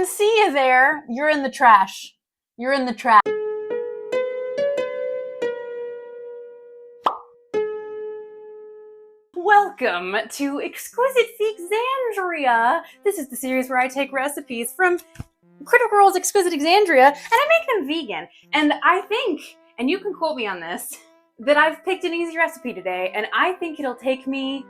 see you there. You're in the trash. You're in the trash. Welcome to Exquisite Exandria. This is the series where I take recipes from Critical Role's Exquisite Exandria and I make them vegan. And I think, and you can quote me on this, that I've picked an easy recipe today, and I think it'll take me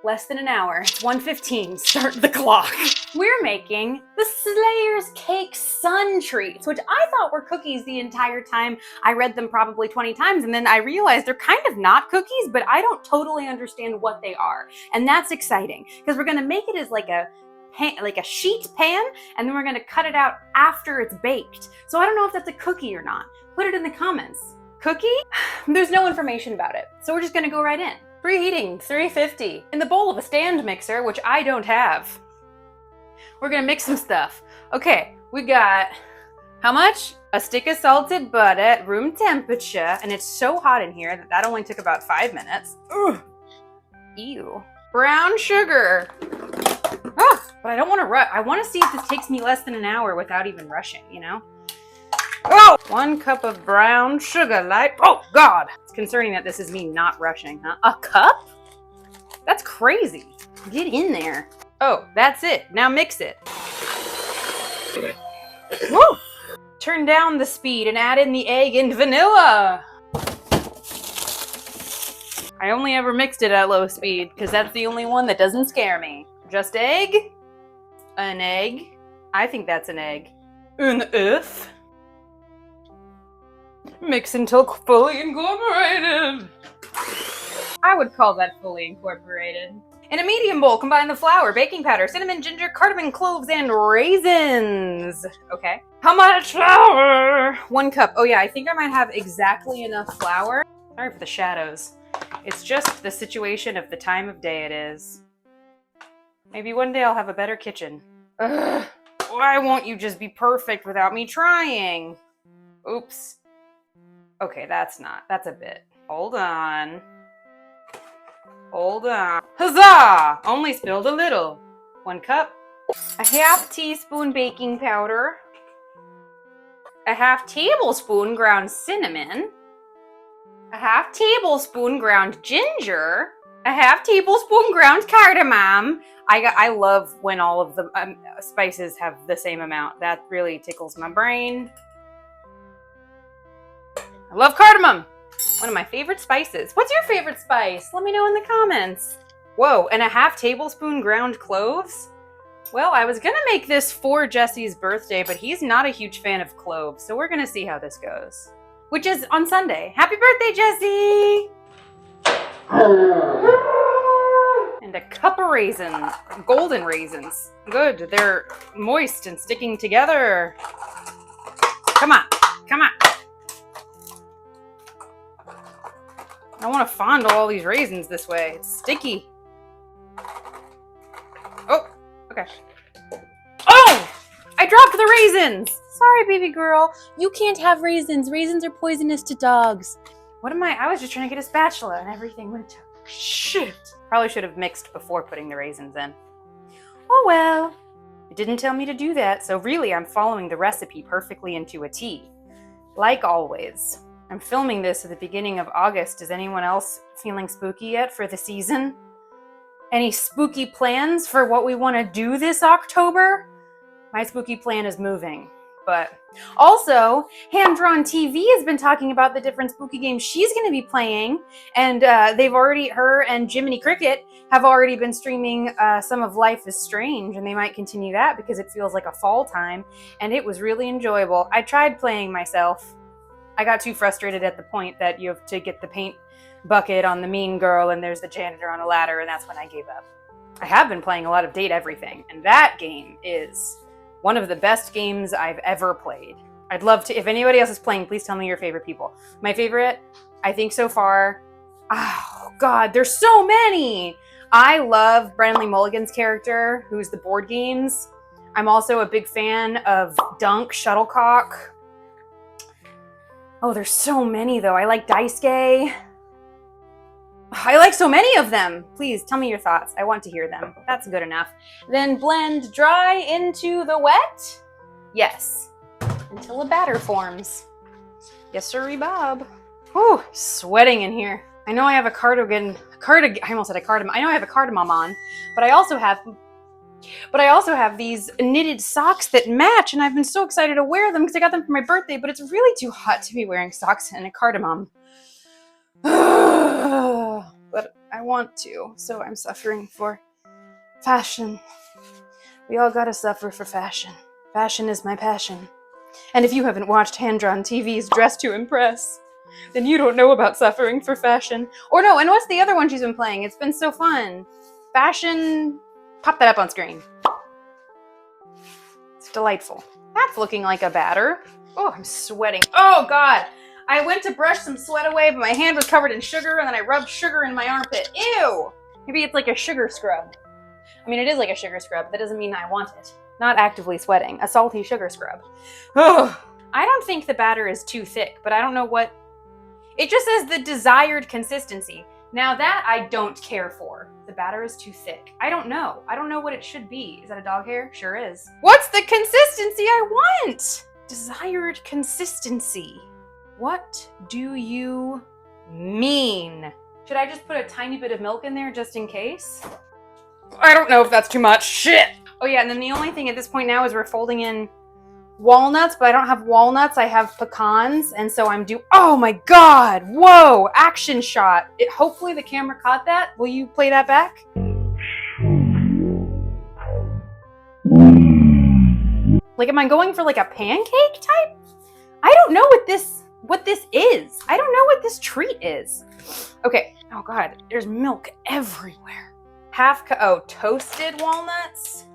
less than an hour. It's 1:15, start the clock. We're making the Slayer's Cake Sun Treats, which I thought were cookies the entire time. I read them probably 20 times, and then I realized they're kind of not cookies, but I don't totally understand what they are. And that's exciting, because we're gonna make it as like a pan, like a sheet pan, and then we're gonna cut it out after it's baked. So I don't know if that's a cookie or not. Put it in the comments. Cookie? There's no information about it, so we're just gonna go right in. Preheating 350 in the bowl of a stand mixer, which I don't have. We're gonna mix some stuff. Okay, we got, how much? A stick of salted butter at room temperature, and it's so hot in here that only took about 5 minutes. Ugh. Ew. Brown sugar. Ah, but I don't want to rush. I want to see if this takes me less than an hour without even rushing, you know? Oh! 1 cup of brown sugar light. Oh, God! It's concerning that this is me not rushing, huh? A cup? That's crazy. Get in there. Oh, that's it. Now mix it. Woo! Turn down the speed and add in the egg and vanilla. I only ever mixed it at low speed because that's the only one that doesn't scare me. Just egg. An egg. I think that's an egg. An earth. Mix until fully incorporated. I would call that fully incorporated. In a medium bowl, combine the flour, baking powder, cinnamon, ginger, cardamom, cloves, and raisins. Okay. How much flour? 1 cup. Oh yeah, I think I might have exactly enough flour. Sorry for the shadows. It's just the situation of the time of day it is. Maybe one day I'll have a better kitchen. Ugh. Why won't you just be perfect without me trying? Oops. Okay, that's a bit. Hold on. Hold on. Huzzah! Only spilled a little. 1 cup. A half teaspoon baking powder. A half tablespoon ground cinnamon. A half tablespoon ground ginger. A half tablespoon ground cardamom. I love when all of the spices have the same amount. That really tickles my brain. I love cardamom. One of my favorite spices. What's your favorite spice? Let me know in the comments. Whoa, and a half tablespoon ground cloves? Well, I was gonna make this for Jesse's birthday, but he's not a huge fan of cloves, so we're gonna see how this goes. Which is on Sunday. Happy birthday, Jesse! And a cup of raisins, golden raisins. Good, they're moist and sticking together. Come on, come on. I don't want to fondle all these raisins this way. It's sticky. Oh, okay. Oh! I dropped the raisins! Sorry, baby girl. You can't have raisins. Raisins are poisonous to dogs. What am I was just trying to get a spatula and everything went to shit. Probably should have mixed before putting the raisins in. Oh well. It didn't tell me to do that, so really I'm following the recipe perfectly into a T. Like always. I'm filming this at the beginning of August. Is anyone else feeling spooky yet for the season? Any spooky plans for what we want to do this October? My spooky plan is moving. But also, Hand Drawn TV has been talking about the different spooky games she's going to be playing. And her and Jiminy Cricket have already been streaming some of Life is Strange. And they might continue that because it feels like a fall time. And it was really enjoyable. I tried playing myself. I got too frustrated at the point that you have to get the paint bucket on the mean girl and there's the janitor on a ladder, and that's when I gave up. I have been playing a lot of Date Everything, and that game is one of the best games I've ever played. I'd love to, if anybody else is playing, please tell me your favorite people. My favorite, I think so far, oh God, there's so many! I love Brennan Lee Mulligan's character, who's the board games. I'm also a big fan of Dunk Shuttlecock. Oh, there's so many though. I like Dice Gay. I like so many of them. Please tell me your thoughts. I want to hear them. That's good enough. Then blend dry into the wet. Yes. Until a batter forms. Yes, sirree, Bob. Whew, sweating in here. I know I have a cardigan. I almost said a cardamom. I know I have a cardamom on, but I also have these knitted socks that match, and I've been so excited to wear them because I got them for my birthday, but it's really too hot to be wearing socks and a cardamom. But I want to, so I'm suffering for fashion. We all gotta suffer for fashion. Fashion is my passion. And if you haven't watched hand-drawn TV's Dress to Impress, then you don't know about suffering for fashion. Or no, and what's the other one she's been playing? It's been so fun. Fashion... Pop that up on screen. It's delightful. That's looking like a batter. Oh, I'm sweating. Oh, God. I went to brush some sweat away, but my hand was covered in sugar, and then I rubbed sugar in my armpit. Ew! Maybe it's like a sugar scrub. I mean, it is like a sugar scrub. That doesn't mean I want it. Not actively sweating. A salty sugar scrub. Oh, I don't think the batter is too thick, but I don't know what... It just says the desired consistency. Now that I don't care for. The batter is too thick. I don't know. I don't know what it should be. Is that a dog hair? Sure is. What's the consistency I want? Desired consistency. What do you mean? Should I just put a tiny bit of milk in there just in case? I don't know if that's too much. Shit. Oh yeah, and then the only thing at this point now is we're folding in walnuts, but I don't have walnuts. I have pecans, and so I'm oh my God. Whoa, action shot. Hopefully the camera caught that. Will you play that back? Like, am I going for like a pancake type? I don't know what this is. I don't know what this treat is. Okay. Oh God, there's milk everywhere. Toasted walnuts?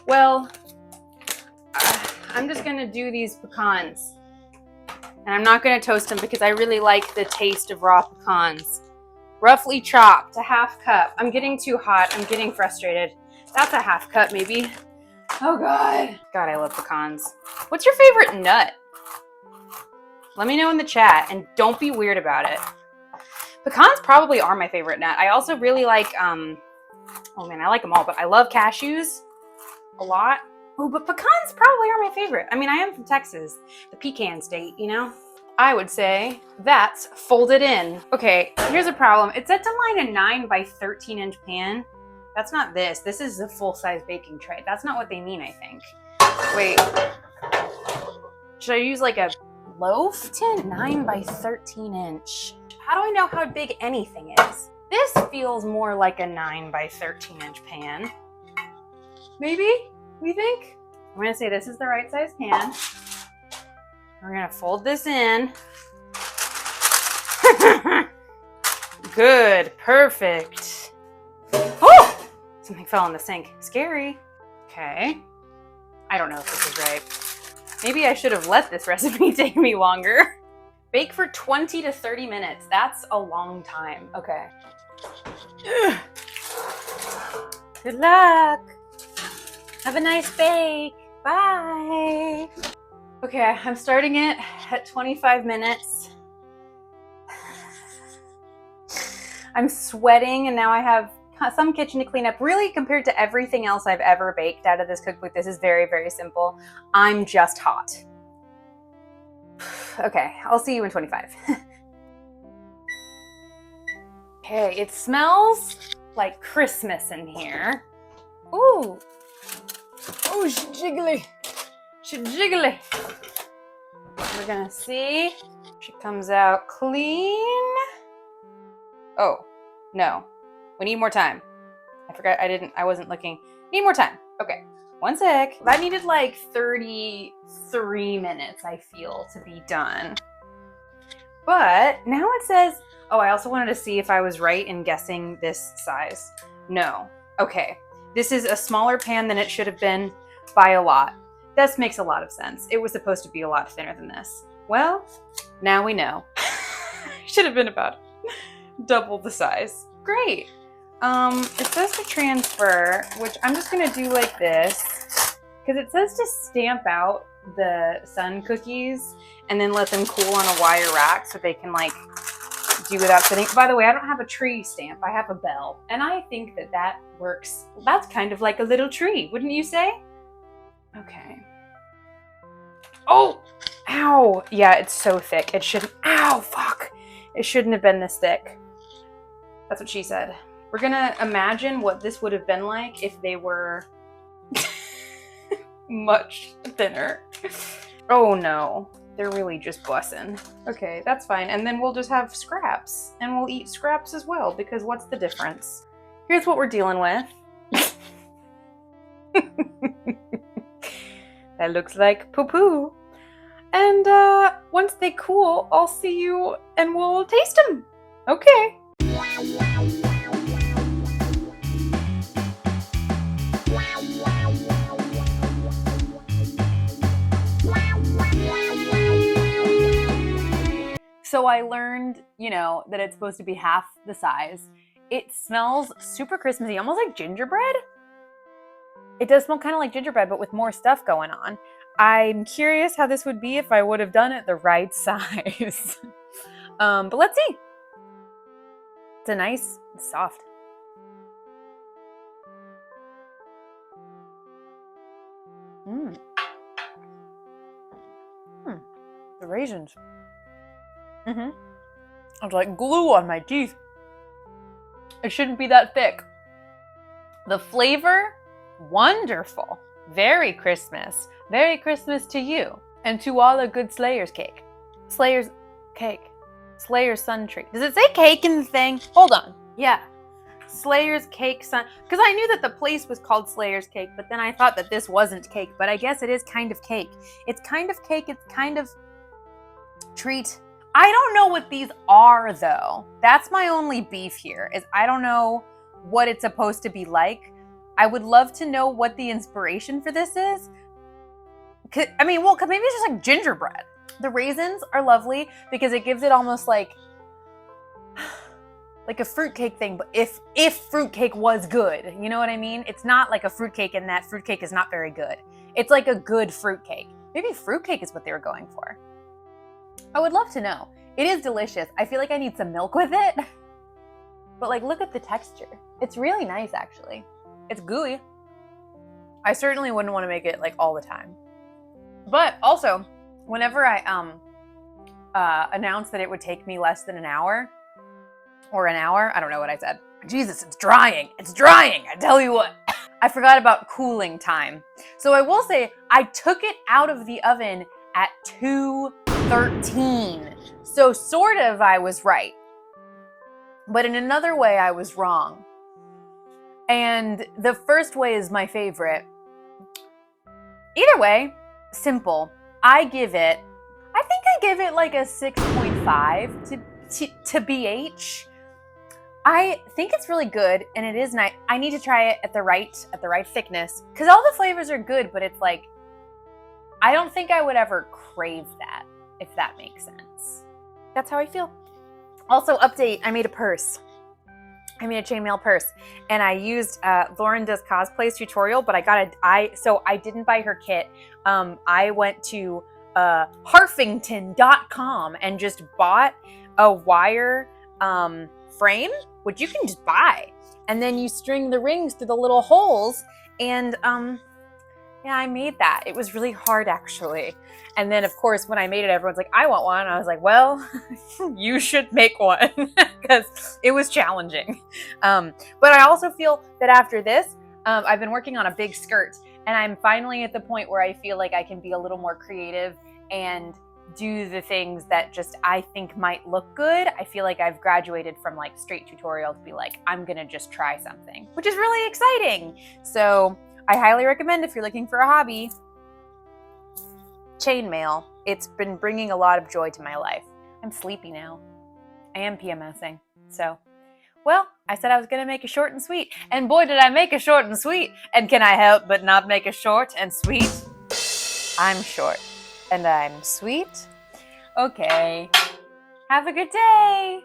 Well, I'm just gonna do these pecans. And I'm not gonna toast them because I really like the taste of raw pecans. Roughly chopped, a half cup. I'm getting too hot, I'm getting frustrated. That's a half cup maybe. Oh God. God, I love pecans. What's your favorite nut? Let me know in the chat, and don't be weird about it. Pecans probably are my favorite nut. I also really like, oh man, I like them all, but I love cashews a lot. Oh, but pecans probably are my favorite. I mean, I am from Texas, the pecan state, you know? I would say that's folded in. Okay, here's a problem. It said to line a 9 by 13 inch pan. That's not this. This is a full-size baking tray. That's not what they mean, I think. Wait. Should I use like a loaf tin? 9 by 13 inch. How do I know how big anything is? This feels more like a 9 by 13 inch pan. Maybe? We think? I'm gonna say this is the right size pan. We're gonna fold this in. Good, perfect. Oh! Something fell in the sink. Scary. Okay. I don't know if this is right. Maybe I should have let this recipe take me longer. Bake for 20 to 30 minutes. That's a long time. Okay. Good luck. Have a nice bake. Bye. Okay, I'm starting it at 25 minutes. I'm sweating, and now I have some kitchen to clean up. Really, compared to everything else I've ever baked out of this cookbook, this is very, very simple. I'm just hot. Okay, I'll see you in 25. Okay, it smells like Christmas in here. Ooh. Oh, she jiggly. She jiggly. We're gonna see. She comes out clean. Oh, no. We need more time. I forgot I wasn't looking. Need more time. Okay, one sec. That needed like 33 minutes, I feel, to be done. But now it says, oh, I also wanted to see if I was right in guessing this size. No. Okay. This is a smaller pan than it should have been by a lot. This makes a lot of sense. It was supposed to be a lot thinner than this. Well, now we know. Should have been about double the size. Great. It says to transfer, which I'm just gonna do like this, because it says to stamp out the sun cookies and then let them cool on a wire rack so they can like do without sitting. By the way, I don't have a tree stamp. I have a bell. And I think that that works. That's kind of like a little tree, wouldn't you say? Okay. Oh! Ow! Yeah, it's so thick. It shouldn't... Ow! Fuck! It shouldn't have been this thick. That's what she said. We're gonna imagine what this would have been like if they were much thinner. Oh no. They're really just bussing. Okay, that's fine. And then we'll just have scraps. And we'll eat scraps as well, because what's the difference? Here's what we're dealing with. That looks like poo-poo. And once they cool, I'll see you and we'll taste them. Okay. So I learned, you know, that it's supposed to be half the size. It smells super Christmassy, almost like gingerbread. It does smell kind of like gingerbread, but with more stuff going on. I'm curious how this would be if I would have done it the right size. But let's see. It's a nice, soft. The raisins. It's like glue on my teeth. It shouldn't be that thick. The flavor, wonderful. Very Christmas. Very Christmas to you. And to all a good Slayer's cake. Slayer's cake. Slayer's sun tree. Does it say cake in the thing? Hold on. Yeah. Slayer's cake sun. Because I knew that the place was called Slayer's cake, but then I thought that this wasn't cake. But I guess it is kind of cake. It's kind of cake. It's kind of treat. I don't know what these are though. That's my only beef here, is I don't know what it's supposed to be like. I would love to know what the inspiration for this is. I mean, well, maybe it's just like gingerbread. The raisins are lovely because it gives it almost like a fruitcake thing, but if fruitcake was good, you know what I mean? It's not like a fruitcake in that fruitcake is not very good. It's like a good fruitcake. Maybe fruitcake is what they were going for. I would love to know. It is delicious. I feel like I need some milk with it. But like, look at the texture. It's really nice, actually. It's gooey. I certainly wouldn't want to make it like all the time. But also, whenever I announced that it would take me less than an hour, or an hour, I don't know what I said. Jesus, it's drying. It's drying. I tell you what. I forgot about cooling time. So I will say, I took it out of the oven at 2:13. So sort of I was right. But in another way, I was wrong. And the first way is my favorite. Either way, simple. I think I give it like a 6.5 to BH. I think it's really good, and it is nice. I need to try it at the right thickness, because all the flavors are good, but it's like, I don't think I would ever crave that, if that makes sense. That's how I feel. Also, update, I made a purse. I made a chainmail purse, and I used Lauren Does Cosplay's tutorial, but so I didn't buy her kit. I went to harfington.com and just bought a wire frame, which you can just buy, and then you string the rings through the little holes, and yeah, I made that. It was really hard, actually. And then, of course, when I made it, everyone's like, I want one. I was like, well, you should make one, because it was challenging. But I also feel that after this, I've been working on a big skirt, and I'm finally at the point where I feel like I can be a little more creative and do the things that just I think might look good. I feel like I've graduated from like straight tutorial to be like, I'm gonna just try something, which is really exciting. So I highly recommend, if you're looking for a hobby, chainmail. It's been bringing a lot of joy to my life. I'm sleepy now. I am PMSing. So, well, I said I was gonna make a short and sweet, and boy did I make a short and sweet. And can I help but not make a short and sweet? I'm short. And I'm sweet. Okay. Have a good day.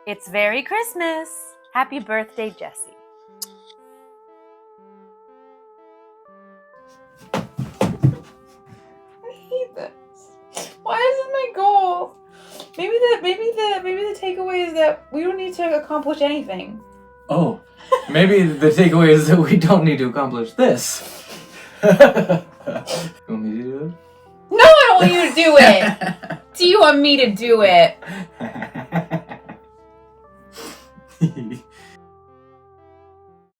It's very Christmas. Happy birthday, Jessie. I hate this. Why is it my goal? Maybe the takeaway is that we don't need to accomplish anything. Oh, maybe the takeaway is that we don't need to accomplish this. You want me to do it? No, I don't want you to do it. Do you want me to do it?